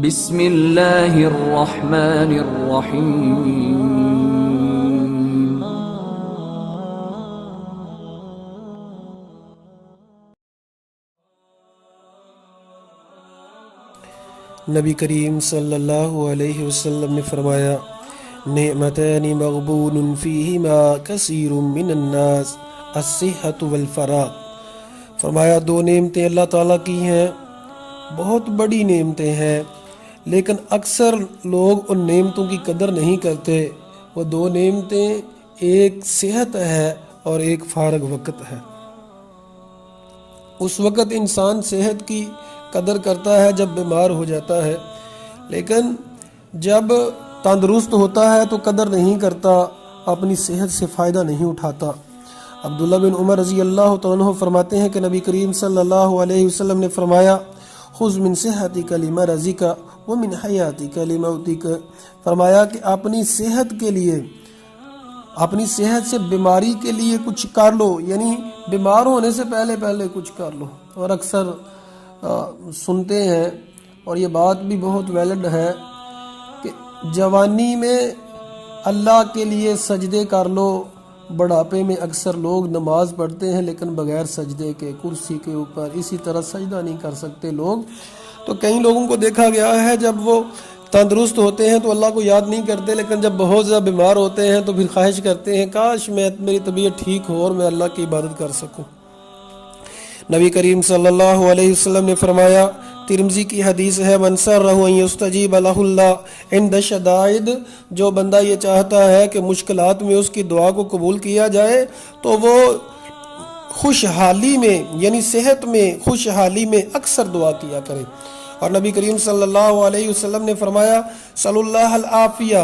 بسم اللہ الرحمن الرحیم۔ نبی کریم صلی اللہ علیہ وسلم نے فرمایا، نعمتان مغبون فیہما کثیر من الناس، الصحت والفراغ۔ فرمایا دو نعمتیں اللہ تعالیٰ کی ہیں، بہت بڑی نعمتیں ہیں، لیکن اکثر لوگ ان نعمتوں کی قدر نہیں کرتے۔ وہ دو نعمتیں، ایک صحت ہے اور ایک فارغ وقت ہے۔ اس وقت انسان صحت کی قدر کرتا ہے جب بیمار ہو جاتا ہے، لیکن جب تندرست ہوتا ہے تو قدر نہیں کرتا، اپنی صحت سے فائدہ نہیں اٹھاتا۔ عبداللہ بن عمر رضی اللہ تعالیٰ عنہ فرماتے ہیں کہ نبی کریم صلی اللہ علیہ وسلم نے فرمایا، خذ من صحتک لمرضک ومن حیاتک لموتک۔ فرمایا کہ اپنی صحت کے لیے، اپنی صحت سے بیماری کے لیے کچھ کر لو، یعنی بیمار ہونے سے پہلے کچھ کر لو۔ اور اکثر سنتے ہیں، اور یہ بات بھی بہت ویلڈ ہے، کہ جوانی میں اللہ کے لیے سجدے کر لو۔ بڑھاپے میں اکثر لوگ نماز پڑھتے ہیں لیکن بغیر سجدے کے، کرسی کے اوپر اسی طرح سجدہ نہیں کر سکتے لوگ۔ تو کئی لوگوں کو دیکھا گیا ہے جب وہ تندرست ہوتے ہیں تو اللہ کو یاد نہیں کرتے، لیکن جب بہت زیادہ بیمار ہوتے ہیں تو پھر خواہش کرتے ہیں کاش میری طبیعت ٹھیک ہو اور میں اللہ کی عبادت کر سکوں۔ نبی کریم صلی اللہ علیہ وسلم نے فرمایا، ترمذی کی حدیث ہے، من سرہ ان یستجیب لہ اللہ عند الشدائد، جو بندہ یہ چاہتا ہے کہ مشکلات میں اس کی دعا کو قبول کیا جائے تو وہ خوشحالی میں، یعنی صحت میں، خوشحالی میں اکثر دعا کیا کرے۔ اور نبی کریم صلی اللہ علیہ وسلم نے فرمایا، صلی اللہ العافیہ،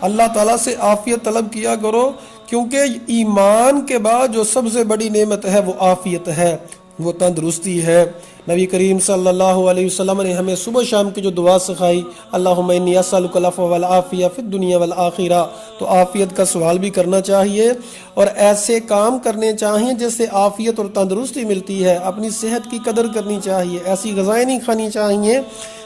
اللہ تعالیٰ سے عافیت طلب کیا کرو، کیونکہ ایمان کے بعد جو سب سے بڑی نعمت ہے وہ عافیت ہے، وہ تندرستی ہے۔ نبی کریم صلی اللہ علیہ وسلم نے ہمیں صبح شام کی جو دعا سکھائی، اللہم انی اسألک العفو والعافیہ فی الدنیا والآخرہ، تو عافیت کا سوال بھی کرنا چاہیے اور ایسے کام کرنے چاہیے جس سے عافیت اور تندرستی ملتی ہے۔ اپنی صحت کی قدر کرنی چاہیے، ایسی غذائیں نہیں کھانی چاہیے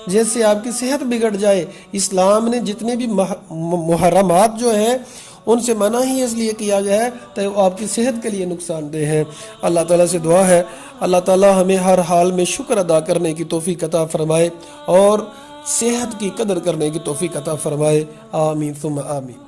جس سے آپ کی صحت بگڑ جائے۔ اسلام نے جتنے بھی محرمات جو ہیں ان سے منع ہی اس لیے کیا گیا ہے تو وہ آپ کی صحت کے لیے نقصان دہ ہے۔ اللہ تعالیٰ سے دعا ہے اللہ تعالیٰ ہمیں ہر حال میں شکر ادا کرنے کی توفیق عطا فرمائے اور صحت کی قدر کرنے کی توفیق عطا فرمائے۔ آمین ثم آمین۔